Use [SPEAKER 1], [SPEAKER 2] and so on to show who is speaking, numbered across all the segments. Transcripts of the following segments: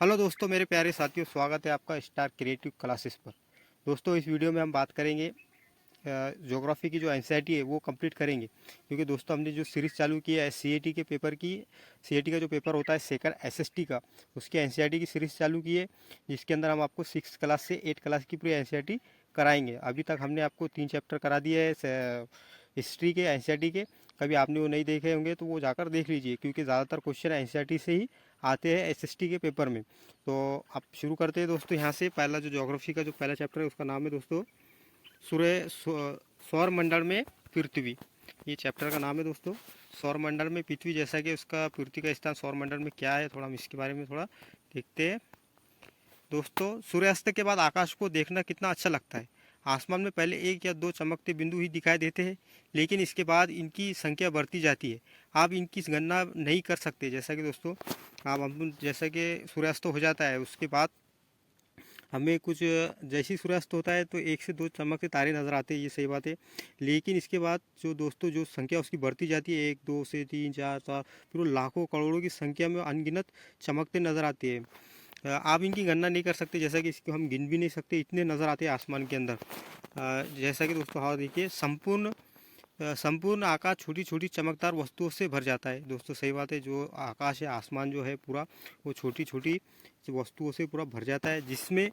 [SPEAKER 1] Hello दोस्तों, मेरे प्यारे साथियों, स्वागत है आपका स्टार क्रिएटिव क्लासेस पर। दोस्तों, इस वीडियो में हम बात करेंगे ज्योग्राफी की जो एनसीईआरटी है वो कंप्लीट करेंगे, क्योंकि दोस्तों हमने जो सीरीज़ चालू की है सीईटी के पेपर की। सीईटी का जो पेपर होता है सेकंड एसएसटी का, उसकी एनसीईआरटी की सीरीज़ चालू की है, जिसके अंदर हम आपको 6 क्लास से 8 क्लास की पूरी एनसीईआरटी कराएंगे। अभी तक हमने आपको 3 चैप्टर करा दिए हैं हिस्ट्री के एनसीईआरटी के। कभी आपने वो नहीं देखे होंगे तो वो जाकर देख लीजिए, क्योंकि ज़्यादातर क्वेश्चन एनसीईआरटी से ही आते हैं एसएसटी के पेपर में। तो आप शुरू करते हैं दोस्तों। यहाँ से पहला जो ज्योग्राफी का जो पहला चैप्टर है उसका नाम है दोस्तों सौर मंडल में पृथ्वी। ये चैप्टर का नाम है दोस्तों, सौर मंडल में पृथ्वी। जैसा कि उसका पृथ्वी का स्थान सौर मंडल में क्या है, थोड़ा हम इसके बारे में थोड़ा देखते हैं। दोस्तों, सूर्यास्त के बाद आकाश को देखना कितना अच्छा लगता है। आसमान में पहले एक या दो चमकते बिंदु ही दिखाई देते हैं, लेकिन इसके बाद इनकी संख्या बढ़ती जाती है। आप इनकी गणना नहीं कर सकते। जैसा कि दोस्तों आप हम जैसा कि सूर्यास्त हो जाता है, उसके बाद हमें कुछ जैसे ही सूर्यास्त होता है तो एक से दो चमकते तारे नज़र आते हैं, ये सही बात है। लेकिन इसके बाद जो दोस्तों जो संख्या उसकी बढ़ती जाती है, एक दो से तीन चार चार, फिर वो लाखों करोड़ों की संख्या में अनगिनत चमकते नज़र आते हैं। आप इनकी गणना नहीं कर सकते, जैसा कि इसको हम गिन भी नहीं सकते, इतने नज़र आते हैं आसमान के अंदर। जैसा कि दोस्तों हाँ देखिए, संपूर्ण आकाश छोटी छोटी चमकदार वस्तुओं से भर जाता है। दोस्तों सही बात है, जो आकाश है, आसमान जो है पूरा, वो छोटी छोटी वस्तुओं से पूरा भर जाता है, जिसमें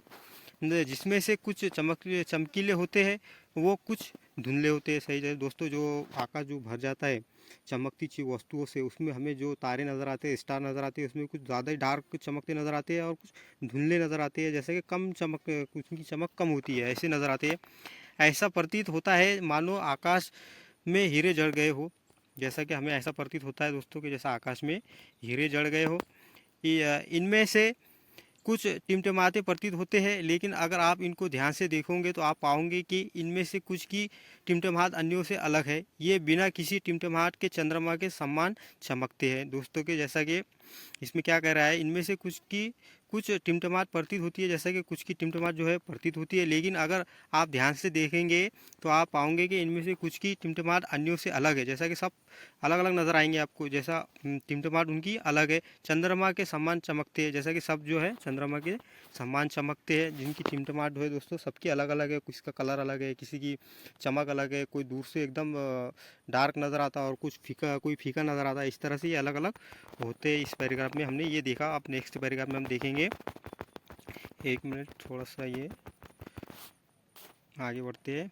[SPEAKER 1] जिसमें से कुछ चमकीले होते हैं, वो कुछ धुंधले होते हैं। सही है दोस्तों, जो आकाश जो भर जाता है चमकती ची वस्तुओं से, उसमें हमें जो तारे नज़र आते हैं, स्टार नज़र आते हैं, उसमें कुछ ज़्यादा ही डार्क चमकते नज़र आते हैं और कुछ धुंधले नज़र आते हैं। जैसे कि कम चमक, कुछ की चमक कम होती है, ऐसे नज़र आते हैं। ऐसा प्रतीत होता है मानो आकाश में हीरे जड़ गए हो। जैसा कि हमें ऐसा प्रतीत होता है दोस्तों कि जैसा आकाश में हीरे जड़ गए हो। इनमें से कुछ टिमटिमाते प्रतीत होते हैं, लेकिन अगर आप इनको ध्यान से देखोगे तो आप पाओगे कि इनमें से कुछ की टिमटिमाहट अन्यों से अलग है। ये बिना किसी टिमटिमाहट के चंद्रमा के समान चमकते हैं। दोस्तों के जैसा कि इसमें क्या कह रहा है, इनमें से कुछ टिमटिमाहट प्रतीत होती है, जैसा कि कुछ की टिमटिमाहट जो है प्रतीत होती है, लेकिन अगर आप ध्यान से देखेंगे तो आप पाओगे कि इनमें से कुछ की टिमटिमाहट अन्यों से अलग है। जैसा कि सब अलग अलग नज़र आएंगे आपको, जैसा टिमटिमाहट उनकी अलग है, चंद्रमा के समान चमकते हैं। जैसा कि सब जो है चंद्रमा के समान चमकते हैं, जिनकी टिमटिमाहट जो है दोस्तों सबकी अलग अलग है। किसी का कलर अलग है, किसी की चमक अलग है, कोई दूर से एकदम डार्क नज़र आता है और कुछ फीका, कोई फीका नज़र आता है। इस तरह से ये अलग अलग होते हैं। इस पैराग्राफ में हमने ये देखा। अब नेक्स्ट पैराग्राफ में हम देखेंगे। एक मिनट, थोड़ा सा ये आगे बढ़ते हैं।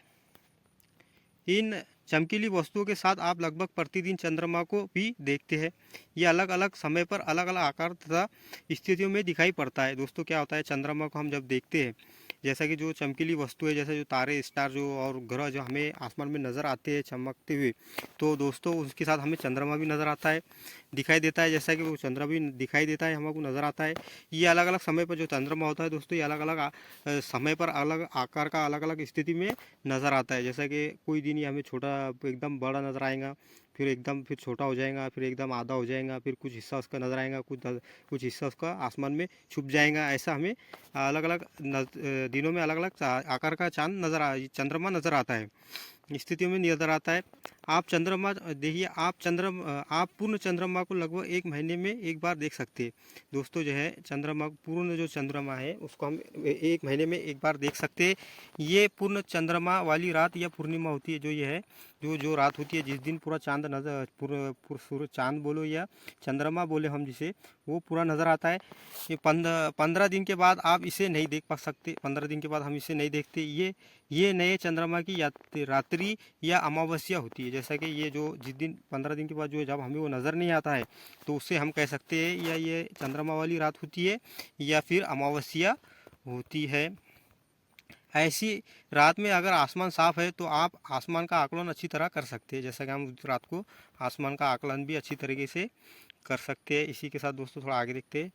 [SPEAKER 1] इन चमकीली वस्तुओं के साथ आप लगभग प्रतिदिन चंद्रमा को भी देखते हैं। ये अलग अलग समय पर अलग अलग आकार तथा स्थितियों में दिखाई पड़ता है। दोस्तों क्या होता है, चंद्रमा को हम जब देखते हैं, जैसा कि जो चमकीली वस्तु है, जैसे जो तारे, स्टार जो और ग्रह जो हमें आसमान में नज़र आते हैं चमकते हुए, तो दोस्तों उसके साथ हमें चंद्रमा भी नज़र आता है, दिखाई देता है। जैसा कि वो चंद्रमा भी दिखाई देता है, हमको नज़र आता है। ये अलग अलग समय पर जो चंद्रमा होता है दोस्तों, ये अलग अलग समय पर अलग आकार का अलग अलग स्थिति में नज़र आता है। जैसा कि कोई दिन ये हमें छोटा एकदम बड़ा नज़र आएगा, फिर एकदम फिर छोटा हो जाएगा, फिर एकदम आधा हो जाएगा, फिर कुछ हिस्सा उसका नज़र आएगा, कुछ हिस्सा उसका आसमान में छुप जाएगा। ऐसा हमें अलग अलग दिनों में अलग अलग आकार का चंद्रमा नज़र आता है, स्थितियों में नज़र आता है। आप चंद्रमा देखिए, आप पूर्ण चंद्रमा को लगभग एक महीने में एक बार देख सकते हैं। दोस्तों जो है चंद्रमा, पूर्ण जो चंद्रमा है उसको हम एक महीने में एक बार देख सकते हैं। ये पूर्ण चंद्रमा वाली रात या पूर्णिमा होती है, जो ये है, जो जो रात होती है, जिस दिन पूरा चांद नजर पूरा सूर्य, चांद बोलो या चंद्रमा बोले हम जिसे, वो पूरा नज़र आता है। ये 15 दिन के बाद आप इसे नहीं देख पा सकते। 15 दिन के बाद हम इसे नहीं देखते। ये नए चंद्रमा की रात्रि या अमावस्या होती है। जैसा कि ये जो जिस दिन 15 दिन के बाद जो है, जब हमें वो नज़र नहीं आता है, तो उससे हम कह सकते हैं या ये चंद्रमा वाली रात होती है या फिर अमावस्या होती है। ऐसी रात में अगर आसमान साफ है तो आप आसमान का आकलन अच्छी तरह कर सकते हैं। जैसा कि हम उस रात को आसमान का आकलन भी अच्छी तरीके से कर सकते हैं। इसी के साथ दोस्तों थोड़ा आगे देखते हैं।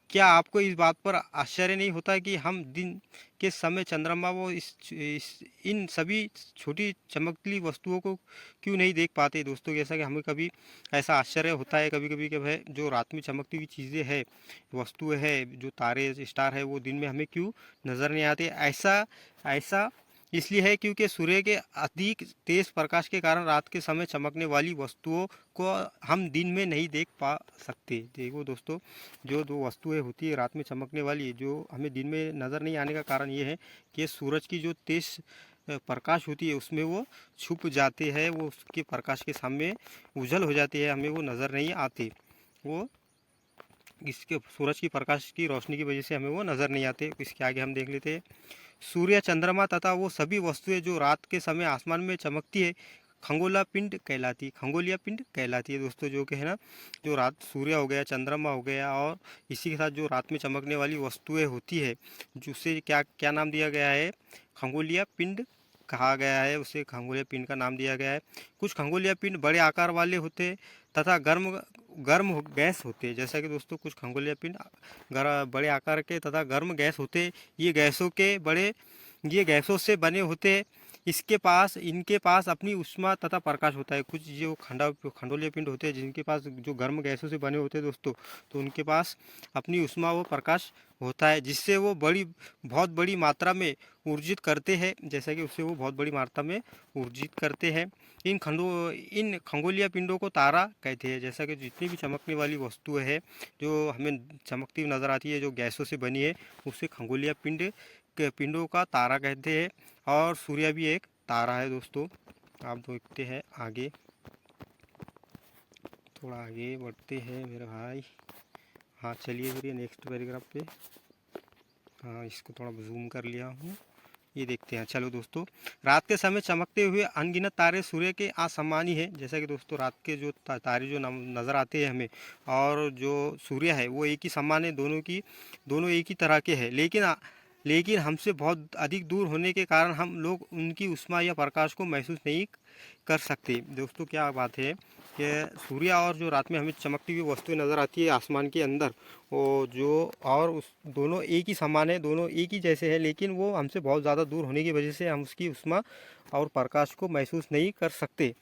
[SPEAKER 1] क्या आपको इस बात पर आश्चर्य नहीं होता कि हम दिन के समय चंद्रमा वो इन सभी छोटी चमकती वस्तुओं को क्यों नहीं देख पाते? दोस्तों जैसा कि हमें कभी ऐसा आश्चर्य होता है कभी कभी कि भाई जो रात में चमकती हुई चीज़ें हैं, वस्तुएं हैं, जो तारे स्टार है, वो दिन में हमें क्यों नज़र नहीं आते? ऐसा ऐसा इसलिए है क्योंकि सूर्य के अधिक तेज प्रकाश के कारण रात के समय चमकने वाली वस्तुओं को हम दिन में नहीं देख पा सकते। देखो दोस्तों, जो दो वस्तुएं होती है रात में चमकने वाली, जो हमें दिन में नज़र नहीं आने का कारण ये है कि सूरज की जो तेज प्रकाश होती है उसमें वो छुप जाते हैं, वो उसके प्रकाश के सामने उजल हो जाती है, हमें वो नज़र नहीं आते। वो इसके सूरज की प्रकाश की रोशनी की वजह से हमें वो नज़र नहीं आते। इसके आगे हम देख लेते हैं, सूर्य, चंद्रमा तथा वो सभी वस्तुएं जो रात के समय आसमान में चमकती है खगोला पिंड कहलाती है, खगोलीय पिंड कहलाती है दोस्तों। जो कि है ना, जो रात सूर्य हो गया, चंद्रमा हो गया, और इसी के साथ जो रात में चमकने वाली वस्तुएं होती है, जिससे क्या क्या नाम दिया गया है, खगोलीय पिंड कहा गया है, उसे खगोलीय पिंड का नाम दिया गया है। कुछ खगोलीय पिंड बड़े आकार वाले होते हैं तथा गर्म गर्म गैस होते हैं। जैसा कि दोस्तों, कुछ खगोलीय पिंड बड़े आकार के तथा गर्म गैस होते हैं। ये गैसों से बने होते हैं। इनके पास अपनी ऊष्मा तथा प्रकाश होता है। कुछ जो खंडोलीय पिंड होते हैं जिनके पास जो गर्म गैसों से बने होते हैं दोस्तों, तो उनके पास अपनी ऊष्मा व प्रकाश होता है, जिससे वो बहुत बड़ी मात्रा में ऊर्जित करते हैं। जैसा कि उससे वो बहुत बड़ी मात्रा में ऊर्जित करते हैं। इन खगोलीय पिंडों को तारा कहते हैं। जैसा कि जितनी भी चमकने वाली वस्तुएं हैं जो हमें चमकती हुई नज़र आती है, जो गैसों से बनी है, उसे खगोलीय पिंडों का तारा कहते हैं। और सूर्य भी एक तारा है दोस्तों। आप देखते हैं आगे, थोड़ा आगे बढ़ते हैं मेरे भाई। हाँ चलिए फिर ये नेक्स्ट पैराग्राफ पे, हाँ इसको थोड़ा जूम कर लिया हूँ, ये देखते हैं। चलो दोस्तों, रात के समय चमकते हुए अनगिनत तारे सूर्य के असमानी है। जैसा कि दोस्तों, रात के जो तारे जो नज़र आते हैं हमें, और जो सूर्य है वो एक ही समान है, दोनों एक ही तरह के हैं, लेकिन हमसे बहुत अधिक दूर होने के कारण हम लोग उनकी ऊष्मा या प्रकाश को महसूस नहीं कर सकते। दोस्तों, क्या बात है कि सूर्य और जो रात में हमें चमकती हुई वस्तुएं नज़र आती है आसमान के अंदर, वो जो और उस दोनों एक ही समान है, दोनों एक ही जैसे हैं, लेकिन वो हमसे बहुत ज़्यादा दूर होने की वजह से हम उसकी ऊष्मा और प्रकाश को महसूस नहीं कर सकते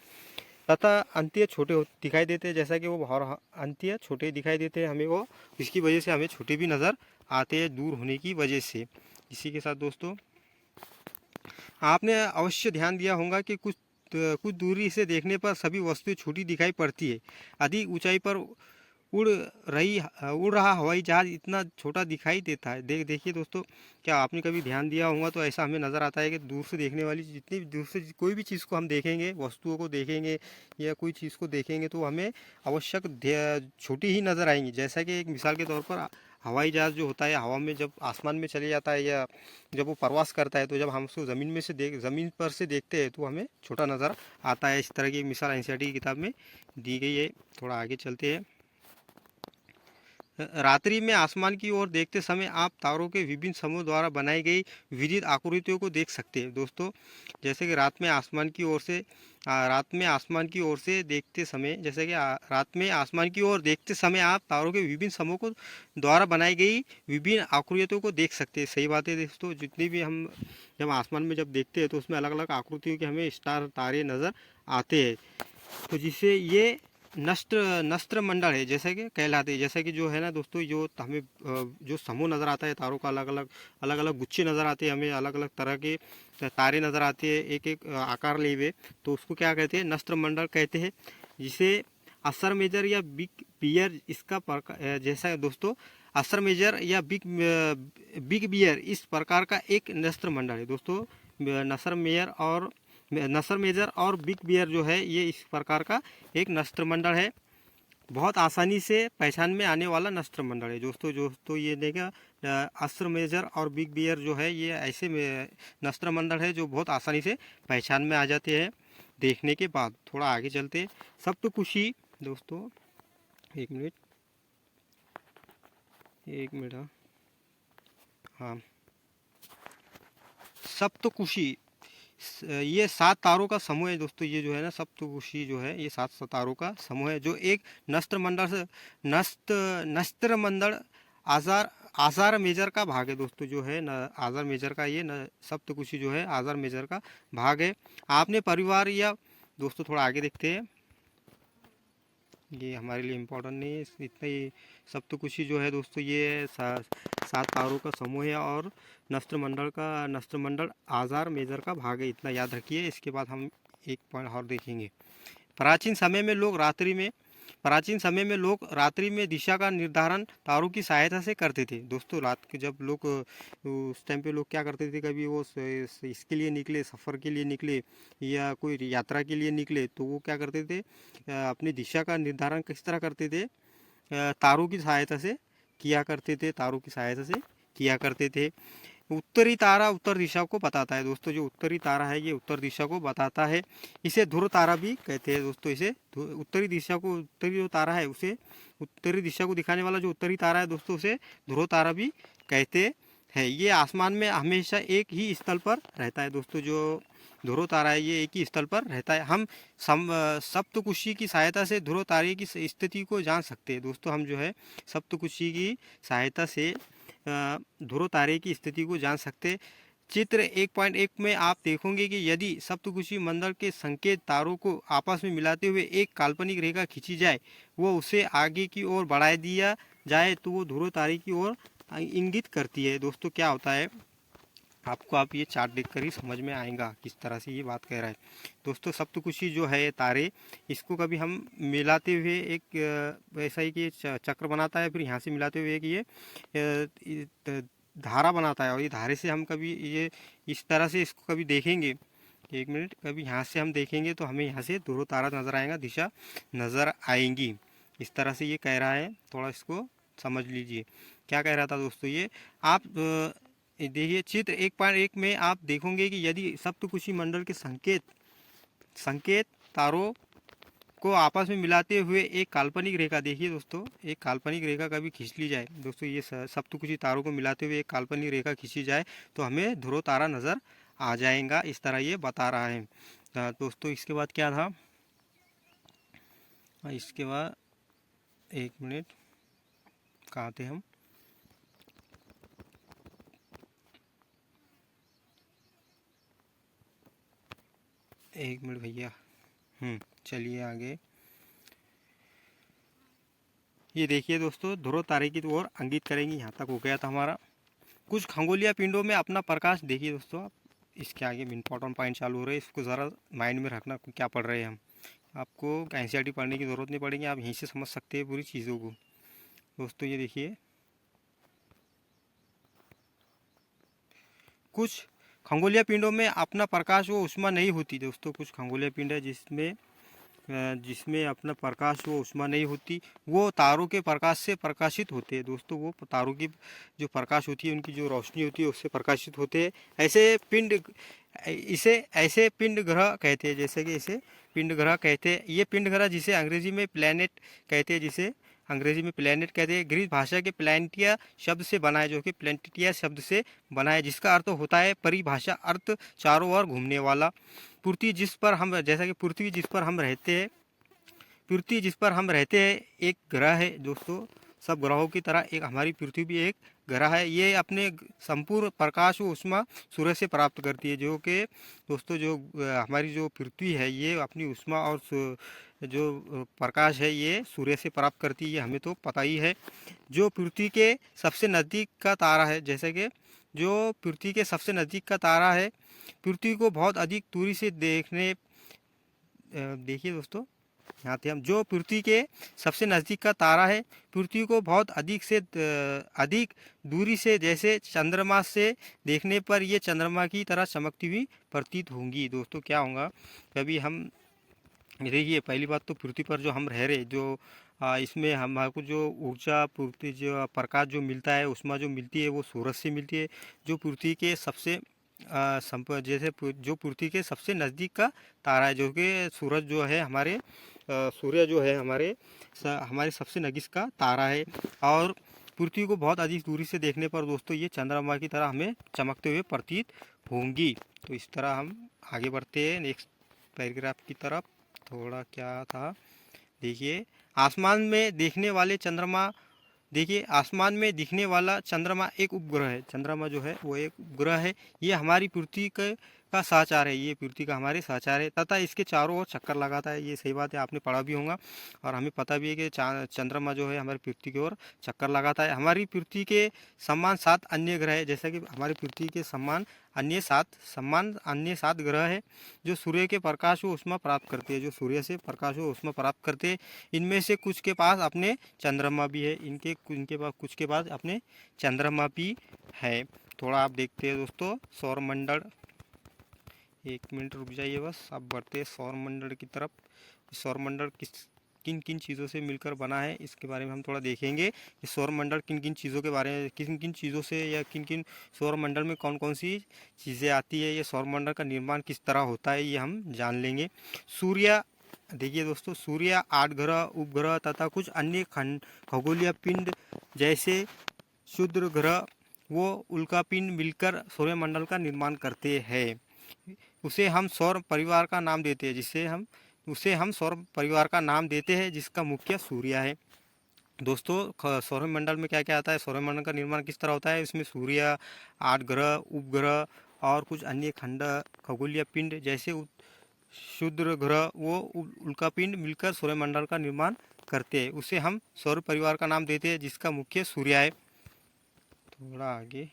[SPEAKER 1] तथा अंत्य छोटे दिखाई देते हैं। जैसा कि वो बहुत अंत्य छोटे दिखाई देते हैं हमें, वो इसकी वजह से हमें छोटे भी नज़र आते हैं दूर होने की वजह से। इसी के साथ दोस्तों, आपने अवश्य ध्यान दिया होगा कि कुछ दूरी से देखने पर सभी वस्तुएं छोटी दिखाई पड़ती है। अधिक ऊंचाई पर उड़ रहा हवाई जहाज इतना छोटा दिखाई देता है। देखिए दोस्तों, क्या आपने कभी ध्यान दिया होगा तो ऐसा हमें नज़र आता है कि दूर से देखने वाली, जितनी भी दूर से कोई भी चीज़ को हम देखेंगे, वस्तुओं को देखेंगे या कोई चीज़ को देखेंगे, तो हमें आवश्यक छोटी ही नज़र आएंगी। जैसा कि एक मिसाल के तौर पर हवाई जहाज़ जो होता है, हवा में जब आसमान में चले जाता है या जब वो प्रवास करता है, तो जब हम उसको ज़मीन पर से देखते हैं तो हमें छोटा नज़र आता है। इस तरह की एक मिसाल एनसीईआरटी की किताब में दी गई है। थोड़ा आगे चलते हैं। रात्रि में आसमान की ओर देखते समय आप तारों के विभिन्न समूह द्वारा बनाई गई विविध आकृतियों को देख सकते हैं दोस्तों। जैसे कि रात में आसमान की ओर से देखते समय, जैसे कि रात में आसमान की ओर देखते समय आप तारों के विभिन्न समूह को द्वारा बनाई गई विभिन्न आकृतियों को देख सकते हैं। सही बात है दोस्तों, जितनी भी हम जब आसमान में जब देखते हैं तो उसमें अलग अलग आकृतियों के हमें स्टार तारे नज़र आते हैं, तो जिससे ये नस्त्र मंडल है जैसे कि कहलाते हैं। जैसे कि जो है ना दोस्तों, जो हमें जो समूह नज़र आता है तारों का, अलग अलग गुच्छे नज़र आते हैं हमें, अलग अलग तरह के तारे नज़र आते हैं एक एक आकार लिए हुए, तो उसको क्या कहते हैं, नस्त्र मंडल कहते हैं। जिसे असर मेजर या बिग बियर इसका जैसा दोस्तों, असर मेजर या बिग बियर इस प्रकार का एक नस्त्र मंडल है दोस्तों। नसर मेजर और बिग बियर जो है, ये इस प्रकार का एक नस्त्रमंडल है। बहुत आसानी से पहचान में आने वाला नस्त्रमंडल है दोस्तों। ये देखा, अस्त्र मेजर और बिग बियर जो है, ये ऐसे में नस्त्रमंडल है जो बहुत आसानी से पहचान में आ जाते हैं देखने के बाद। थोड़ा आगे चलते, सप्तकुशी दोस्तों, एक मिनट हाँ, सप्तकुशी ये 7 तारों का समूह है दोस्तों। ये जो है ना, सप्तकुशी जो है, ये 7 तारों का समूह है, जो एक नस्त्र मंडल आजार मेजर का भाग है दोस्तों। जो है न, आजार मेजर का ये सप्तकुशी जो है आजार मेजर का भाग है। आपने परिवार या दोस्तों, थोड़ा आगे देखते हैं, ये हमारे लिए इम्पोर्टेंट नहीं है इतना ही। सप्तकुशी जो है दोस्तों, ये 7 तारों का समूह है और नक्षत्रमंडल आजार मेजर का भाग है, इतना याद रखिए। इसके बाद हम एक पॉइंट और देखेंगे। प्राचीन समय में लोग रात्रि में दिशा का निर्धारण तारों की सहायता से करते थे। दोस्तों रात के जब लोग उस टाइम पे लोग क्या करते थे, कभी वो इसके लिए निकले, सफ़र के लिए निकले या कोई यात्रा के लिए निकले, तो वो क्या करते थे, अपनी दिशा का निर्धारण किस तरह करते थे, तारों की सहायता से किया करते थे। उत्तरी तारा उत्तर दिशा को बताता है। दोस्तों जो उत्तरी तारा है ये उत्तर दिशा को बताता है। इसे ध्रुव तारा भी कहते हैं। दोस्तों इसे उत्तरी जो तारा है उसे, उत्तरी दिशा को दिखाने वाला जो उत्तरी तारा है दोस्तों, उसे ध्रुव तारा भी कहते हैं। ये आसमान में हमेशा एक ही स्थल पर रहता है। दोस्तों जो ध्रुव तारा है ये एक ही स्थल पर रहता है। हम सप्तकुशी की सहायता से ध्रुव तारे की स्थिति को जान सकते हैं। दोस्तों हम जो है सप्तकुशी की सहायता से ध्रुव तारे की स्थिति को जान सकते। चित्र 1.1 में आप देखोगे कि यदि सप्तकुशी मंडल के संकेत तारों को आपस में मिलाते हुए एक काल्पनिक रेखा खींची जाए, वो उसे आगे की ओर बढ़ा दिया जाए तो वो ध्रुव तारे की ओर इंगित करती है। दोस्तों क्या होता है, आप ये चार्ट देखकर ही समझ में आएगा किस तरह से ये बात कह रहा है। दोस्तों सप्तकुशी जो है तारे, इसको कभी हम मिलाते हुए एक ऐसा ही कि चक्र बनाता है, फिर यहाँ से मिलाते हुए कि ये धारा बनाता है, और ये धारे से हम कभी ये इस तरह से इसको कभी देखेंगे, एक मिनट, कभी यहाँ से हम देखेंगे तो हमें यहाँ से ध्रुव तारा नज़र आएगा, दिशा नज़र आएंगी। इस तरह से ये कह रहा है, थोड़ा इसको समझ लीजिए क्या कह रहा था दोस्तों। ये आप देखिए चित्र 1.1 में आप देखोगे कि यदि सप्तकुशी मंडल के संकेत तारों को आपस में मिलाते हुए एक काल्पनिक रेखा, देखिए दोस्तों एक काल्पनिक रेखा कभी खींच ली जाए, दोस्तों ये सप्तकुशी तारों को मिलाते हुए एक काल्पनिक रेखा खींची जाए तो हमें ध्रुव तारा नज़र आ जाएगा, इस तरह ये बता रहा है। दोस्तों इसके बाद क्या था, इसके बाद एक मिनट, कहाँ थे हम, एक मिनट भैया, चलिए आगे। ये देखिए दोस्तों ध्रुव तारे की ओर इंगित करेंगी, यहाँ तक हो गया था हमारा। कुछ खगोलीय पिंडों में अपना प्रकाश, देखिए दोस्तों आप इसके आगे इम्पोर्टेंट पॉइंट चालू हो रहे हैं, इसको ज़रा माइंड में रखना क्या पढ़ रहे हैं हम। आपको एनसीईआरटी पढ़ने की ज़रूरत नहीं पड़ेगी, आप यहीं से समझ सकते हैं पूरी चीज़ों को। दोस्तों ये देखिए कुछ खगोलीय पिंडों में अपना प्रकाश व ऊष्मा नहीं होती। दोस्तों कुछ खगोलीय पिंड है जिसमें अपना प्रकाश व ऊष्मा नहीं होती, वो तारों के प्रकाश से प्रकाशित होते हैं। दोस्तों वो तारों की जो प्रकाश होती है, उनकी जो रोशनी होती है उससे प्रकाशित होते हैं। ऐसे पिंड ग्रह कहते हैं, जैसे कि इसे पिंड ग्रह कहते हैं। ये पिंड ग्रह जिसे अंग्रेजी में प्लैनेट कहते हैं, ग्रीक भाषा के प्लैनेटिया शब्द से बना है, जो कि प्लैनेटिया शब्द से बना है, जिसका अर्थ होता है परिभाषा अर्थ चारों ओर घूमने वाला। पृथ्वी जिस पर हम रहते हैं एक ग्रह है। दोस्तों सब ग्रहों की तरह एक हमारी पृथ्वी भी एक ग्रह है। ये अपने संपूर्ण प्रकाश व ऊष्मा सूर्य से प्राप्त करती है, जो कि दोस्तों जो हमारी जो पृथ्वी है ये अपनी ऊष्मा और जो प्रकाश है ये सूर्य से प्राप्त करती है, ये हमें तो पता ही है। जो पृथ्वी के सबसे नज़दीक का तारा है, जैसे कि जो पृथ्वी के सबसे नज़दीक का तारा है, पृथ्वी को बहुत अधिक दूरी से देखिए दोस्तों यहाँ थे हम, जो पृथ्वी के सबसे नज़दीक का तारा है, पृथ्वी को बहुत अधिक दूरी से जैसे चंद्रमा से देखने पर ये चंद्रमा की तरह चमकती हुई प्रतीत होंगी। दोस्तों क्या होगा, कभी हम देखिए पहली बात तो पृथ्वी पर जो हम रह रहे, जो इसमें हमको जो ऊर्जा पृथ्वी जो प्रकाश जो मिलता है, ऊष्मा जो मिलती है वो सूरज से मिलती है। जो पृथ्वी के सबसे जो पृथ्वी के सबसे नज़दीक का तारा है, जो कि सूरज जो है हमारे सूर्य जो है हमारे सबसे नज़दीक का तारा है, और पृथ्वी को बहुत अधिक दूरी से देखने पर दोस्तों ये चंद्रमा की तरह हमें चमकते हुए प्रतीत होंगी। तो इस तरह हम आगे बढ़ते हैं नेक्स्ट पैराग्राफ की तरफ। थोड़ा क्या था, देखिए आसमान में दिखने वाला चंद्रमा एक उपग्रह है। चंद्रमा जो है वो एक उपग्रह है। ये हमारी पृथ्वी के का सहचार है, ये पृथ्वी का हमारे सहचार है तथा इसके चारों ओर चक्कर लगाता है। ये सही बात है, आपने पढ़ा भी होगा और हमें पता भी है कि चंद्रमा जो है हमारी पृथ्वी की ओर चक्कर लगाता है। हमारी पृथ्वी के समान 7 अन्य ग्रह है, जैसा कि हमारी पृथ्वी के समान अन्य 7 ग्रह है जो सूर्य के प्रकाश व ऊष्मा प्राप्त करते हैं, जो सूर्य से प्रकाश व ऊष्मा प्राप्त करते हैं। इनमें से कुछ के पास अपने चंद्रमा भी है, इनके पास कुछ के पास अपने चंद्रमा भी है। थोड़ा आप देखते हैं दोस्तों सौर मंडल, 1 मिनट रुक जाइए बस, आप बढ़ते हैं सौर मंडल की तरफ। सौर मंडल किन किन चीज़ों से मिलकर बना है इसके बारे में हम थोड़ा देखेंगे कि सौर मंडल किन किन चीज़ों के बारे में, किन किन चीज़ों से या किन किन सौर मंडल में कौन कौन सी चीज़ें आती है, ये सौर मंडल का निर्माण किस तरह होता है ये हम जान लेंगे। सूर्य, देखिए दोस्तों, सूर्य, 8 ग्रह, उपग्रह तथा कुछ अन्य खगोलीय पिंड जैसे क्षुद्र ग्रह वो उल्कापिंड मिलकर सौरमंडल का निर्माण करते हैं। उसे हम सौर परिवार का नाम देते हैं, उसे हम सौर परिवार का नाम देते हैं जिसका मुख्य सूर्य है। दोस्तों सौरमंडल में क्या क्या आता है, सौरमंडल का निर्माण किस तरह होता है, इसमें सूर्य, 8 ग्रह, उपग्रह और कुछ अन्य खगोलीय पिंड जैसे क्षुद्र ग्रह वो उल्कापिंड मिलकर सौरमंडल का निर्माण करते हैं। उसे हम सौर परिवार का नाम देते हैं जिसका मुख्य सूर्य है। थोड़ा आगे,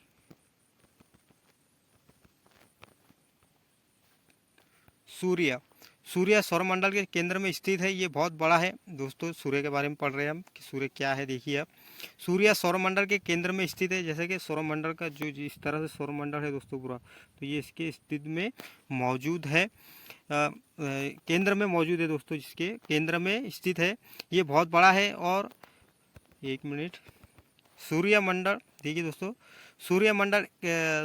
[SPEAKER 1] सूर्य सौरमंडल के केंद्र में स्थित है, ये बहुत बड़ा है। दोस्तों सूर्य के बारे में पढ़ रहे हैं हम कि सूर्य क्या है। देखिए अब सूर्य सौरमंडल के केंद्र में स्थित है, जैसे कि सौरमंडल का जो जिस तरह से सौरमंडल है दोस्तों पूरा, तो ये इसके स्थिति में मौजूद है, केंद्र में मौजूद है दोस्तों, जिसके केंद्र में स्थित है। ये बहुत बड़ा है। और 1 मिनट, सूर्यमंडल, देखिए दोस्तों सूर्यमंडल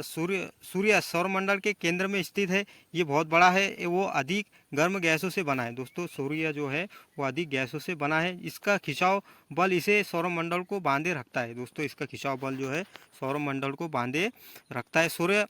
[SPEAKER 1] सूर्य सौरमंडल के केंद्र में स्थित है, ये बहुत बड़ा है। वो अधिक गर्म गैसों से बना है। दोस्तों सूर्य जो है वो अधिक गैसों से बना है। इसका खिंचाव बल इसे सौरमंडल को बांधे रखता है। दोस्तों इसका खिंचाव बल जो है सौरमंडल को बांधे रखता है। सूर्य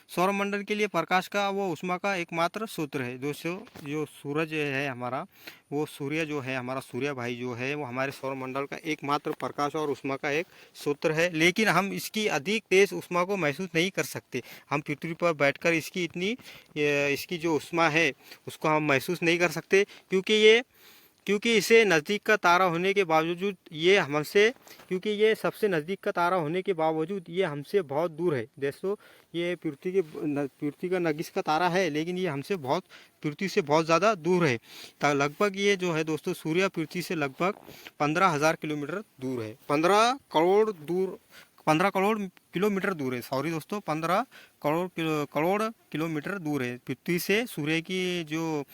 [SPEAKER 1] सौरमंडल के लिए प्रकाश का वो ऊष्मा का एकमात्र स्रोत है। दोस्तों जो सूरज है हमारा, वो सूर्य जो है हमारा, सूर्य भाई जो है वो हमारे सौरमंडल का एकमात्र प्रकाश और ऊष्मा का एक स्रोत है। लेकिन हम इसकी अधिक तेज ऊष्मा को महसूस नहीं कर सकते। हम पृथ्वी पर बैठकर इसकी जो ऊष्मा है उसको हम महसूस नहीं कर सकते, क्योंकि इसे नज़दीक का तारा होने के बावजूद ये हमसे क्योंकि ये सबसे नज़दीक का तारा होने के बावजूद ये हमसे बहुत दूर है। दोस्तों ये पृथ्वी का नज़दीक का तारा है, लेकिन ये पृथ्वी से बहुत ज़्यादा दूर है। लगभग ये जो है दोस्तों सूर्य पृथ्वी से लगभग 15,000 किलोमीटर दूर है। 15 करोड़ किलोमीटर दूर है। सॉरी दोस्तों, 15 करोड़ किलोमीटर दूर है पृथ्वी से। सूर्य की जो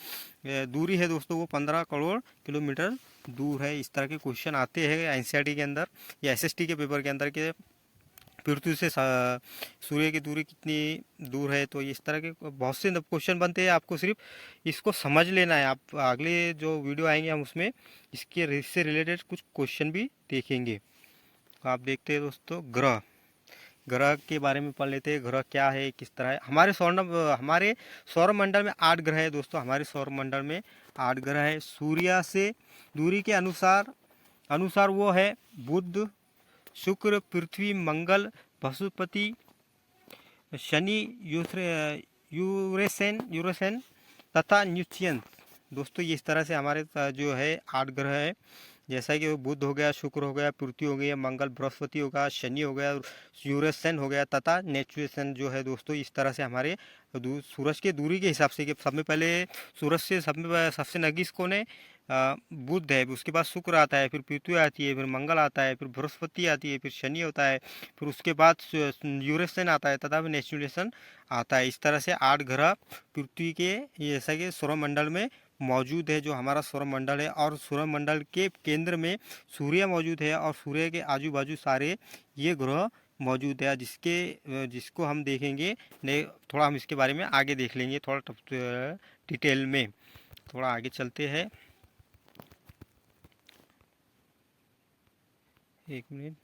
[SPEAKER 1] दूरी है दोस्तों वो 15 करोड़ किलोमीटर दूर है। इस तरह के क्वेश्चन आते हैं एनसीईआरटी के अंदर या एसएसटी के पेपर के अंदर के पृथ्वी से सूर्य की दूरी कितनी दूर है। तो इस तरह के बहुत से क्वेश्चन बनते हैं, आपको सिर्फ इसको समझ लेना है। आप अगले जो वीडियो आएंगे हम उसमें इससे रिलेटेड कुछ क्वेश्चन भी देखेंगे। आप देखते हैं दोस्तों ग्रह के बारे में पढ़ लेते हैं। ग्रह क्या है, किस तरह है। हमारे सौरमंडल में 8 ग्रह है दोस्तों। हमारे सौरमंडल में 8 ग्रह है। सूर्य से दूरी के अनुसार वो है बुध, शुक्र, पृथ्वी, मंगल, बृहस्पति, शनि, यूरेनस तथा न्यूटन। दोस्तों ये इस तरह से हमारे जो है 8 ग्रह है, जैसा कि बुध हो गया, शुक्र हो गया, पृथ्वी हो गया, मंगल, बृहस्पति हो गया, शनि हो गया, यूरेनस हो गया तथा नेपच्यून जो है दोस्तों। इस तरह से हमारे सूरज के दूरी के हिसाब से कि सब में पहले सूरज से सबसे नज़दीक कौन है, बुध है, उसके बाद शुक्र आता है, फिर पृथ्वी आती है, फिर मंगल आता है, फिर बृहस्पति आती है, फिर शनि होता है, फिर उसके बाद यूरेनस आता है तथा फिर नेपच्यून आता है। इस तरह से 8 ग्रह पृथ्वी के जैसा कि सौरमंडल में मौजूद है, जो हमारा सौरमंडल है। और सौरमंडल के केंद्र में सूर्य मौजूद है और सूर्य के आजू बाजू सारे ये ग्रह मौजूद है, जिसको हम देखेंगे। थोड़ा हम इसके बारे में आगे देख लेंगे, थोड़ा डिटेल में। थोड़ा आगे चलते हैं, 1 मिनट।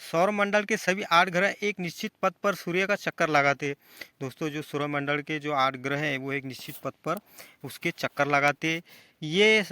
[SPEAKER 1] सौरमंडल के सभी 8 ग्रह एक निश्चित पथ पर सूर्य का चक्कर लगाते हैं। दोस्तों जो सौरमंडल के जो 8 ग्रह हैं वो एक निश्चित पथ पर उसके चक्कर लगाते। ये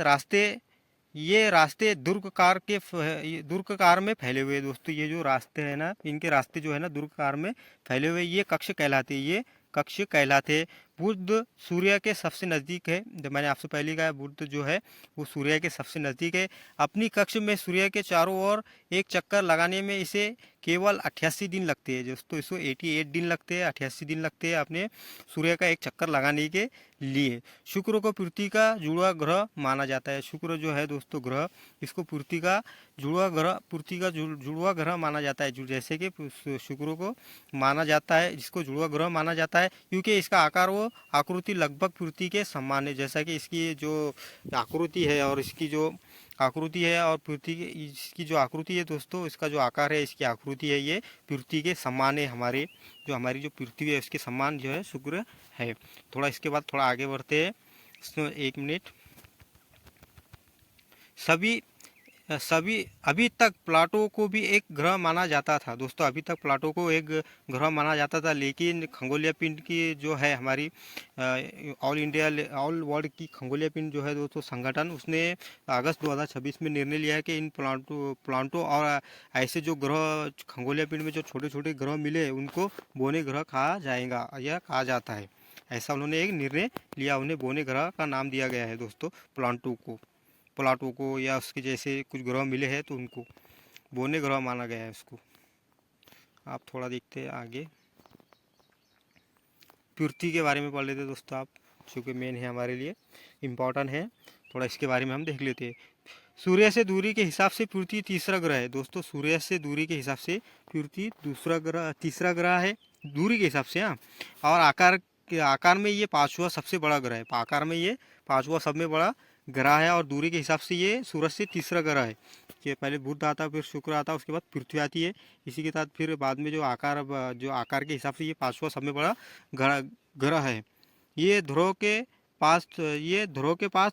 [SPEAKER 1] रास्ते दुर्गाकार में फैले हुए। दोस्तों ये जो रास्ते हैं ना, इनके रास्ते जो है ना दुर्गाकार में फैले हुए, ये कक्ष कहलाते हैं। ये कक्ष कहलाते हैं। बुध सूर्य के सबसे नज़दीक है, जब मैंने आपसे पहले कहा बुध जो है वो सूर्य के सबसे नज़दीक है। अपनी कक्ष में सूर्य के चारों ओर एक चक्कर लगाने में इसे केवल 88 दिन लगते हैं दोस्तों, इसको 88 दिन लगते हैं, 88 दिन लगते हैं अपने सूर्य का एक चक्कर लगाने के लिए। शुक्र को पृथ्वी का जुड़वा ग्रह माना जाता है। शुक्र जो है दोस्तों ग्रह, इसको पृथ्वी का जुड़वा ग्रह, पृथ्वी का जुड़वा ग्रह माना जाता है। जैसे कि शुक्र को माना जाता है, जिसको जुड़वा ग्रह माना जाता है क्योंकि इसका आकार वो आकृति लगभग पृथ्वी के समान है। जैसा कि इसकी जो आकृति है और इसकी जो आकृति है और पृथ्वी की इसकी जो आकृति है दोस्तों, इसका जो आकार है, इसकी आकृति है, ये पृथ्वी के समान है। हमारी जो पृथ्वी है उसके समान जो है शुक्र है। थोड़ा इसके बाद थोड़ा आगे बढ़ते हैं, इसमें 1 मिनट। सभी अभी तक प्लाटो को भी एक ग्रह माना जाता था दोस्तों, अभी तक प्लाटो को एक ग्रह माना जाता था, लेकिन खगोलीय पिंड की जो है हमारी ऑल वर्ल्ड की खगोलीय पिंड जो है दोस्तों संगठन, उसने अगस्त 2026 में निर्णय लिया है कि इन प्लाटो और ऐसे जो ग्रह खगोलीय पिंड में जो छोटे छोटे ग्रह मिले उनको बोने ग्रह कहा जाएगा या कहा जाता है। ऐसा उन्होंने एक निर्णय लिया, उन्हें बोने ग्रह का नाम दिया गया है दोस्तों प्लाटो को या उसके जैसे कुछ ग्रह मिले हैं तो उनको बोने ग्रह माना गया है उसको। आप थोड़ा देखते हैं आगे, पृथ्वी के बारे में पढ़ लेते दोस्तों आप, चूँकि मेन है हमारे लिए, इम्पोर्टेंट है, थोड़ा इसके बारे में हम देख लेते हैं। सूर्य से दूरी के हिसाब से पृथ्वी तीसरा ग्रह है दोस्तों, सूर्य से दूरी के हिसाब से पृथ्वी तीसरा ग्रह है दूरी के हिसाब से। हाँ, और आकार में ये 5वां सबसे बड़ा ग्रह है, आकार में ये 5वां सब में बड़ा ग्रह है, और दूरी के हिसाब से ये सूरज से तीसरा ग्रह है। कि पहले बुध आता, फिर शुक्र आता, उसके बाद पृथ्वी आती है, इसी के साथ फिर बाद में जो आकार के हिसाब से ये 5वां सब में बड़ा ग्रह है। ये ध्रुव के पास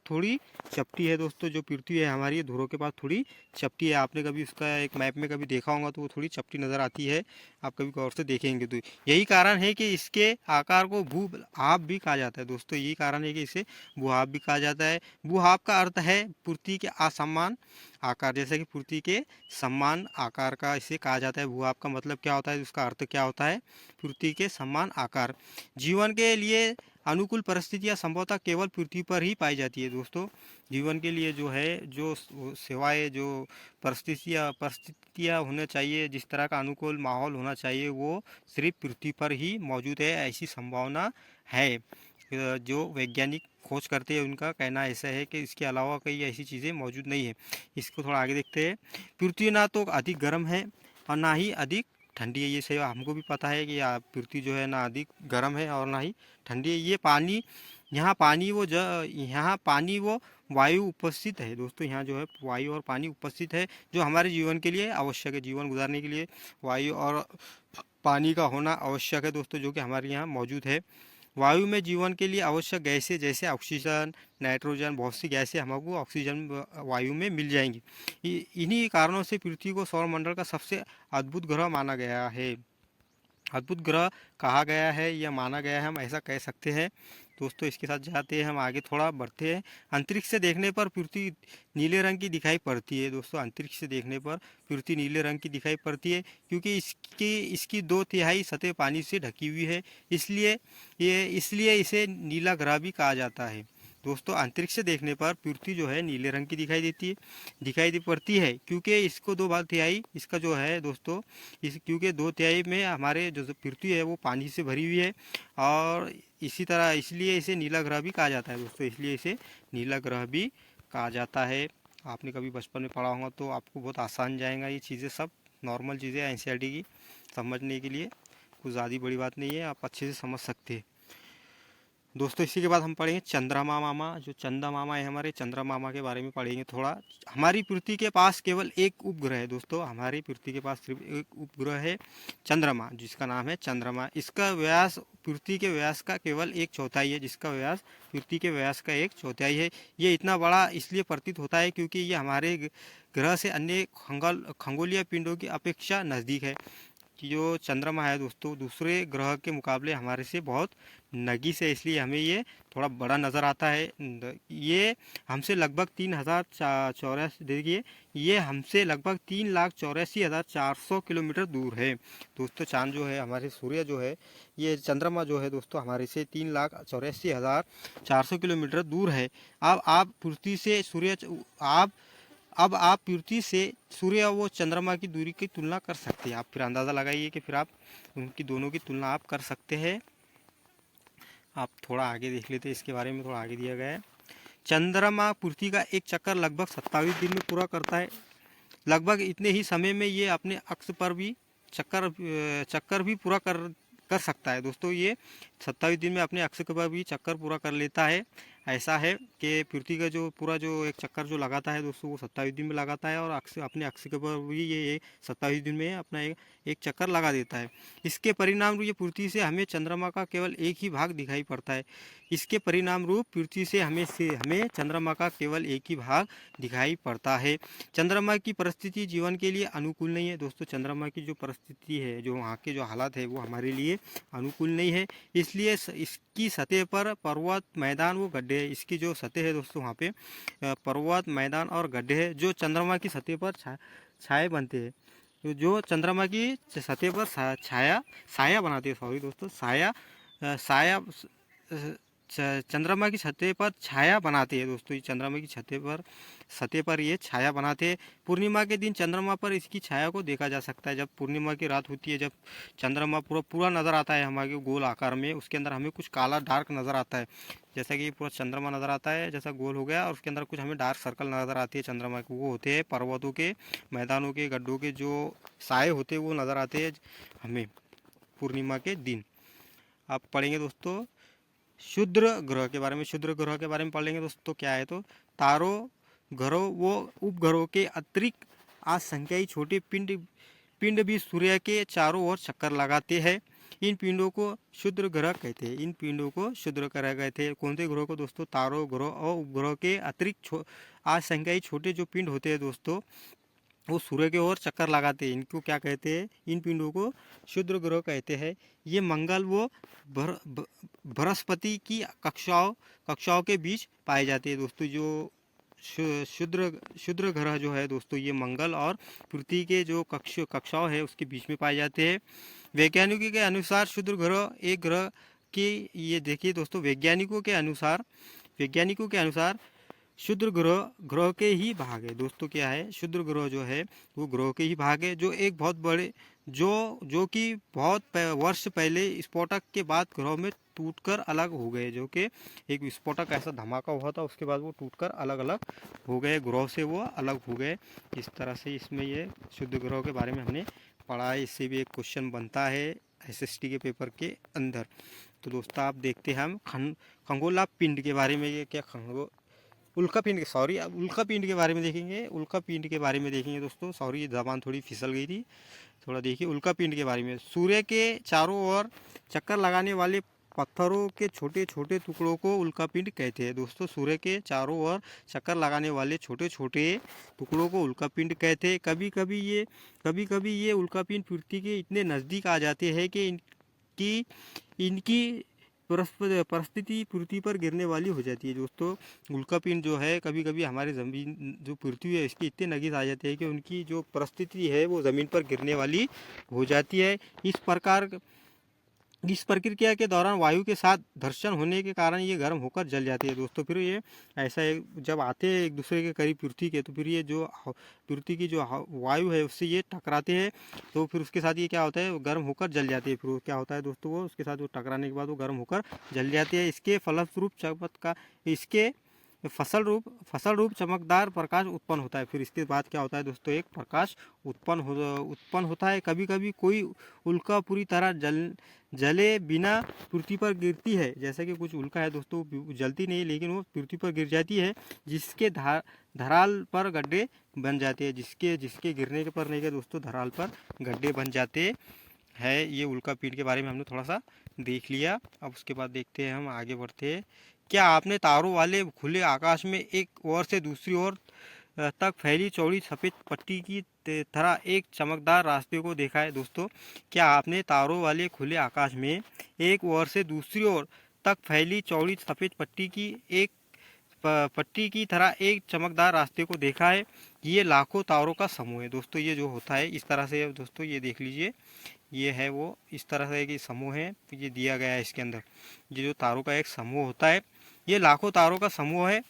[SPEAKER 1] थोड़ी चपटी है दोस्तों, जो पृथ्वी है हमारी ये ध्रुव के पास थोड़ी चपटी है। आपने कभी उसका एक मैप में कभी देखा होगा तो वो थोड़ी चपटी नज़र आती है, आप कभी गौर से देखेंगे तो यही कारण है कि इसके आकार को भूभाप भी कहा जाता है दोस्तों, यही कारण है कि इसे भूभाप भी कहा जाता है। भूभाप का अर्थ है पृथ्वी के असमान आकार, जैसे कि पृथ्वी के समान आकार का इसे कहा जाता है। भूभाप का मतलब क्या होता है, उसका अर्थ क्या होता है, पृथ्वी के समान आकार। जीवन के लिए अनुकूल परिस्थितियाँ संभवतः केवल पृथ्वी पर ही पाई जाती है दोस्तों। जीवन के लिए जो है जो सेवाएं, जो परिस्थितियाँ होना चाहिए, जिस तरह का अनुकूल माहौल होना चाहिए, वो सिर्फ पृथ्वी पर ही मौजूद है, ऐसी संभावना है। जो वैज्ञानिक खोज करते हैं उनका कहना ऐसा है कि इसके अलावा कई ऐसी चीज़ें मौजूद नहीं है। इसको थोड़ा आगे देखते हैं। पृथ्वी ना तो अधिक गर्म है और ना ही अधिक ठंडी है, ये सही हमको भी पता है कि पृथ्वी जो है ना अधिक गर्म है और ना ही ठंडी है। यहाँ पानी वो वायु उपस्थित है दोस्तों, यहाँ जो है वायु और पानी उपस्थित है, जो हमारे जीवन के लिए आवश्यक है। जीवन गुजारने के लिए वायु और पानी का होना आवश्यक है दोस्तों, जो कि हमारे यहाँ मौजूद है। वायु में जीवन के लिए आवश्यक गैसें जैसे ऑक्सीजन, नाइट्रोजन, बहुत सी गैसें हमको ऑक्सीजन वायु में मिल जाएंगी। इन्हीं कारणों से पृथ्वी को सौरमंडल का सबसे अद्भुत ग्रह माना गया है, अद्भुत ग्रह कहा गया है या माना गया है, हम ऐसा कह सकते हैं दोस्तों। इसके साथ जाते हैं हम आगे, थोड़ा बढ़ते हैं। अंतरिक्ष से देखने पर पृथ्वी नीले रंग की दिखाई पड़ती है दोस्तों, अंतरिक्ष से देखने पर पृथ्वी नीले रंग की दिखाई पड़ती है क्योंकि इसकी 2/3 सतह पानी से ढकी हुई है, इसलिए इसे नीला ग्रह भी कहा जाता है दोस्तों। अंतरिक्ष से देखने पर पृथ्वी जो है नीले रंग की दिखाई पड़ती है क्योंकि इसको 2/3 इसका जो है दोस्तों, क्योंकि 2/3 में हमारे जो पृथ्वी है वो पानी से भरी हुई है, और इसी तरह इसलिए इसे नीला ग्रह भी कहा जाता है दोस्तों, इसलिए इसे नीला ग्रह भी कहा जाता है। आपने कभी बचपन में पढ़ा होगा तो आपको बहुत आसान जाएगा, ये चीज़ें सब नॉर्मल चीज़ें एनसीईआरटी की समझने के लिए कुछ ज़्यादा बड़ी बात नहीं है, आप अच्छे से समझ सकते हैं दोस्तों। इसी के बाद हम पढ़ेंगे चंद्रमा मामा, जो चंदा मामा है हमारे चंद्रमा मामा के बारे में पढ़ेंगे थोड़ा। हमारी पृथ्वी के पास केवल एक उपग्रह है दोस्तों, हमारी पृथ्वी के पास सिर्फ एक उपग्रह है चंद्रमा, जिसका नाम है चंद्रमा। इसका व्यास पृथ्वी के व्यास का केवल 1/4 है, जिसका व्यास पृथ्वी के व्यास का 1/4 है। ये इतना बड़ा इसलिए प्रतीत होता है क्योंकि ये हमारे ग्रह से अन्य खगोलीय पिंडों की अपेक्षा नज़दीक है। कि जो चंद्रमा है दोस्तों दूसरे ग्रह के मुकाबले हमारे से बहुत नगीस है, इसलिए हमें ये थोड़ा बड़ा नज़र आता है। ये हमसे लगभग 3084, देखिए ये हमसे लगभग 3,84,400 किलोमीटर दूर है दोस्तों। चांद जो है, हमारे सूर्य जो है, ये चंद्रमा जो है दोस्तों हमारे से 3,84,400 किलोमीटर दूर है। अब आप पृथ्वी से सूर्य आप अब आप पृथ्वी से सूर्य और वो चंद्रमा की दूरी की तुलना कर सकते हैं। आप फिर अंदाज़ा लगाइए कि फिर आप उनकी दोनों की तुलना आप कर सकते हैं। आप थोड़ा आगे देख लेते हैं, इसके बारे में थोड़ा आगे दिया गया है। चंद्रमा पृथ्वी का एक चक्कर लगभग 27 दिन में पूरा करता है। लगभग इतने ही समय में ये अपने अक्ष पर भी चक्कर भी पूरा कर सकता है दोस्तों। ये 27 दिन में अपने अक्ष पर भी चक्कर पूरा कर लेता है। ऐसा है कि पृथ्वी का जो पूरा जो एक चक्कर जो लगाता है दोस्तों वो 27 दिन में लगाता है, और अपने अक्ष के पर भी ये 27 दिन में अपना एक चक्कर लगा देता है। इसके परिणाम रूप ये पृथ्वी से हमें चंद्रमा का केवल एक ही भाग दिखाई पड़ता है। इसके परिणाम रूप पृथ्वी से हमें चंद्रमा का केवल एक ही भाग दिखाई पड़ता है। चंद्रमा की परिस्थिति जीवन के लिए अनुकूल नहीं है दोस्तों। चंद्रमा की जो परिस्थिति है, जो वहाँ के जो हालात है, वो हमारे लिए अनुकूल नहीं है। इसलिए इसकी सतह पर पर्वत, मैदान व गड्ढे है। इसकी जो सतह है दोस्तों, वहाँ पे पर्वत, मैदान और गड्ढे है, जो चंद्रमा की सतह पर छाए बनते हैं। जो चंद्रमा की सतह पर साया बनाते हैं, सॉरी दोस्तों, साया चंद्रमा की सतह पर छाया बनाते हैं दोस्तों। ये चंद्रमा की सतह पर ये छाया बनाते हैं। पूर्णिमा के दिन चंद्रमा पर इसकी छाया को देखा जा सकता है। जब पूर्णिमा की रात होती है, जब चंद्रमा पूरा नज़र आता है हमारे गोल आकार में, उसके अंदर हमें कुछ काला डार्क नज़र आता है। जैसा कि पूरा चंद्रमा नज़र आता है, जैसा गोल हो गया, और उसके अंदर कुछ हमें डार्क सर्कल नज़र आती है चंद्रमा के। वो होते हैं पर्वतों के, मैदानों के, गड्ढों के जो साए होते हैं, वो नज़र आते हैं हमें पूर्णिमा के दिन। आप पढ़ेंगे दोस्तों क्षुद्र ग्रह के बारे में। क्षुद्र ग्रह के बारे में पढ़ लेंगे दोस्तों। क्या है तो तारों, ग्रहों व उपग्रहों के अतिरिक्त असंख्याई छोटे पिंड भी सूर्य के चारों ओर चक्कर लगाते हैं। इन पिंडों को क्षुद्र ग्रह कहते हैं। इन पिंडों को क्षुद्र ग्रह कहते हैं। कौन से ग्रह को दोस्तों? तारों, ग्रह और उपग्रह के अतिरिक्त असंख्याई छोटे जो पिंड होते हैं दोस्तों, वो सूर्य के ओर चक्कर लगाते हैं। इनको क्या कहते हैं? इन पिंडों को क्षुद्र ग्रह कहते हैं। ये मंगल व बृहस्पति की कक्षाओं के बीच पाए जाते हैं दोस्तों। जो क्षुद्र ग्रह जो है दोस्तों, ये मंगल और पृथ्वी के जो कक्षाओं है उसके बीच में पाए जाते हैं। वैज्ञानिकों के अनुसार क्षुद्र ग्रह एक ग्रह के, ये देखिए दोस्तों, वैज्ञानिकों के अनुसार क्षुद्र ग्रह के ही भाग है दोस्तों। क्या है? क्षुद्र ग्रह जो है वो ग्रह के ही भाग है, जो एक बहुत बड़े जो कि बहुत वर्ष पहले स्फोटक के बाद ग्रह में टूटकर अलग हो गए। जो कि एक विस्फोटक ऐसा धमाका हुआ था, उसके बाद वो टूटकर अलग अलग हो गए, ग्रह से वो अलग हो गए। इस तरह से इसमें ये क्षुद्र ग्रह के बारे में हमने पढ़ा है। इससे भी एक क्वेश्चन बनता है SST के पेपर के अंदर। तो दोस्तों आप देखते हैं हम खगोला पिंड के बारे में। ये क्या उल्का पिंड के बारे में देखेंगे। उल्का पिंड के बारे में देखेंगे दोस्तों। सॉरी, ये जबान थोड़ी फिसल गई थी, थोड़ा देखिए। उल्का पिंड के बारे में, सूर्य के चारों ओर चक्कर लगाने वाले पत्थरों के छोटे छोटे टुकड़ों को उल्का पिंड कहते हैं दोस्तों। सूर्य के चारों ओर चक्कर लगाने वाले छोटे छोटे टुकड़ों को उल्का पिंड कहते हैं। कभी कभी ये उल्का पिंड पृथ्वी के इतने नज़दीक आ जाते हैं कि इनकी परिस्थिति पृथ्वी पर गिरने वाली हो जाती है दोस्तों। उल्का पिंड जो है कभी कभी हमारे ज़मीन जो पृथ्वी है इसकी इतने नज़दीक आ जाती है कि उनकी जो परिस्थिति है वो ज़मीन पर गिरने वाली हो जाती है। इस प्रक्रिया के दौरान वायु के साथ घर्षण होने के कारण ये गर्म होकर जल जाती है दोस्तों। फिर ये ऐसा जब आते हैं एक दूसरे के करीब पृथ्वी के, तो फिर ये जो पृथ्वी की जो वायु है उससे ये टकराते हैं, तो फिर उसके साथ ये क्या होता है, गर्म होकर जल जाती है। फिर क्या होता है दोस्तों, वो उसके साथ वो टकराने के बाद वो गर्म होकर जल जाती है। इसके फसल रूप चमकदार प्रकाश उत्पन्न होता है। फिर इसके बाद क्या होता है दोस्तों, एक प्रकाश उत्पन्न होता है। कभी कभी कोई उल्का पूरी तरह जले बिना पृथ्वी पर गिरती है। जैसा कि कुछ उल्का है दोस्तों, जलती नहीं लेकिन वो पृथ्वी पर गिर जाती है, जिसके धराल पर गड्ढे बन जाते हैं। जिसके गिरने के पर नहीं के दोस्तों, धराल पर गड्ढे बन जाते हैं। ये उल्का पिंड के बारे में हमने थोड़ा सा देख लिया। अब उसके बाद देखते हैं, हम आगे बढ़ते हैं। क्या आपने तारों वाले खुले आकाश में एक ओर से दूसरी ओर तक फैली चौड़ी सफ़ेद पट्टी की तरह एक चमकदार रास्ते को देखा है दोस्तों? क्या आपने तारों वाले खुले आकाश में एक ओर से दूसरी ओर तक फैली चौड़ी सफ़ेद पट्टी की तरह एक चमकदार रास्ते को देखा है? ये लाखों तारों का समूह है दोस्तों। ये जो होता है इस तरह से दोस्तों, ये देख लीजिए, ये है वो इस तरह से कि समूह है, ये दिया गया है इसके अंदर। ये जो तारों का एक समूह होता है, ये लाखों तारों का समूह है।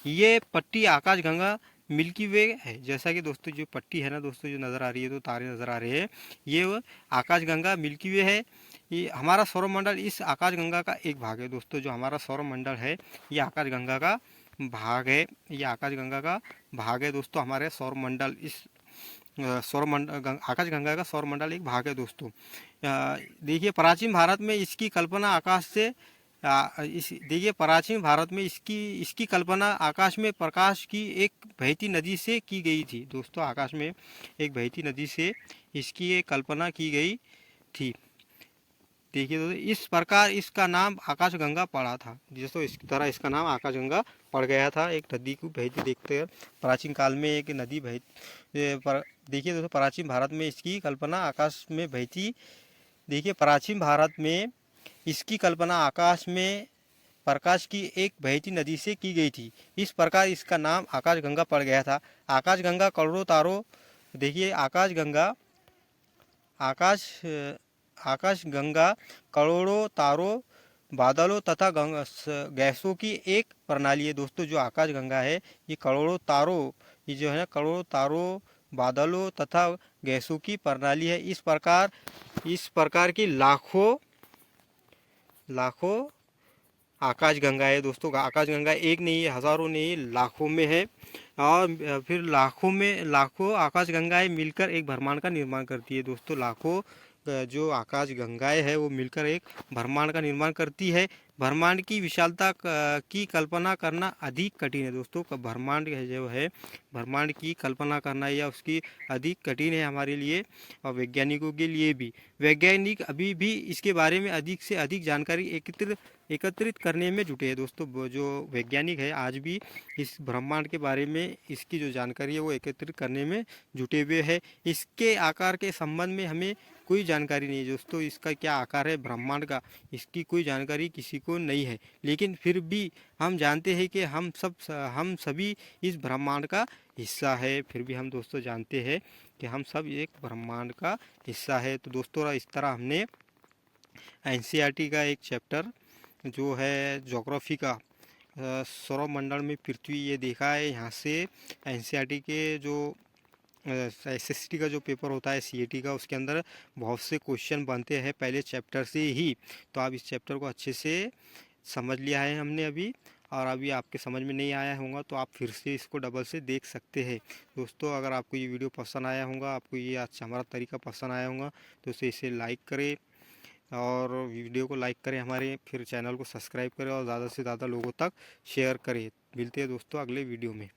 [SPEAKER 1] ये पट्टी आकाशगंगा मिल्की वे है। जैसा कि दोस्तों जो पट्टी है ना दोस्तों, जो नज़र आ रही है, तो तारे नज़र आ रहे हैं, ये वो आकाशगंगा मिल्की वे है। ये हमारा सौरमंडल इस आकाशगंगा का एक भाग है दोस्तों। जो हमारा सौरमंडल है ये आकाशगंगा का भाग है। ये आकाशगंगा का भाग है दोस्तों। हमारे सौरमंडल इस सौरमंडल आकाशगंगा का सौरमंडल एक भाग है दोस्तों। देखिए, प्राचीन भारत में इसकी कल्पना आकाश से देखिए, प्राचीन भारत में इसकी कल्पना आकाश में प्रकाश की एक बहती नदी से की गई थी दोस्तों। आकाश में एक बहती नदी से इसकी एक कल्पना की गई थी। देखिए दोस्तों, इस प्रकार इसका नाम आकाशगंगा पड़ा था। जैसे इस तरह इसका नाम आकाशगंगा पड़ गया था। एक नदी को बहती देखते हैं, प्राचीन काल में एक नदी देखिए दोस्तों, प्राचीन भारत में इसकी कल्पना आकाश में बहती। देखिए, प्राचीन भारत में इसकी कल्पना आकाश में प्रकाश की एक बहती नदी से की गई थी। इस प्रकार इसका नाम आकाशगंगा पड़ गया था। आकाशगंगा करोड़ों तारों, देखिए आकाशगंगा करोड़ों तारों, बादलों तथा गैसों की एक प्रणाली है दोस्तों। जो आकाशगंगा है ये करोड़ों तारों, ये जो है करोड़ों तारों, बादलों तथा गैसों की प्रणाली है। इस प्रकार की लाखों आकाशगंगा है दोस्तों। आकाशगंगा एक नहीं है, हज़ारों नहीं, लाखों में है। और फिर लाखों आकाशगंगाएं मिलकर एक ब्रह्मांड का निर्माण करती है दोस्तों। लाखों जो आकाशगंगाएं है वो मिलकर एक ब्रह्मांड का निर्माण करती है। ब्रह्मांड की विशालता की कल्पना करना अधिक कठिन है दोस्तों। ब्रह्मांड जो है, ब्रह्मांड की कल्पना करना या उसकी अधिक कठिन है हमारे लिए और वैज्ञानिकों के लिए भी। वैज्ञानिक अभी भी इसके बारे में अधिक से अधिक जानकारी एकत्रित करने में जुटे हैं दोस्तों। जो वैज्ञानिक है आज भी इस ब्रह्मांड के बारे में इसकी जो जानकारी है वो एकत्रित करने में जुटे हुए हैं। इसके आकार के संबंध में हमें कोई जानकारी नहीं है दोस्तों। इसका क्या आकार है ब्रह्मांड का, इसकी कोई जानकारी किसी को नहीं है। लेकिन फिर भी हम जानते हैं कि हम सभी इस ब्रह्मांड का हिस्सा है। फिर भी हम दोस्तों जानते हैं कि हम सब एक ब्रह्मांड का हिस्सा है। तो दोस्तों इस तरह हमने एनसीईआरटी का एक चैप्टर जो है ज्योग्राफी का सौरमंडल में पृथ्वी, ये देखा है। यहाँ से एनसीईआरटी के जो एसएसटी का जो पेपर होता है सीईटी का, उसके अंदर बहुत से क्वेश्चन बनते हैं पहले चैप्टर से ही। तो आप इस चैप्टर को अच्छे से समझ लिया है हमने अभी, और अभी आपके समझ में नहीं आया होगा तो आप फिर से इसको डबल से देख सकते हैं दोस्तों। अगर आपको ये वीडियो पसंद आया होगा, आपको ये अच्छा हमारा तरीका पसंद आया होगा, तो इसे लाइक करें और वीडियो को लाइक करें हमारे, फिर चैनल को सब्सक्राइब करें और ज़्यादा से ज़्यादा लोगों तक शेयर करें। मिलते हैं दोस्तों अगले वीडियो में।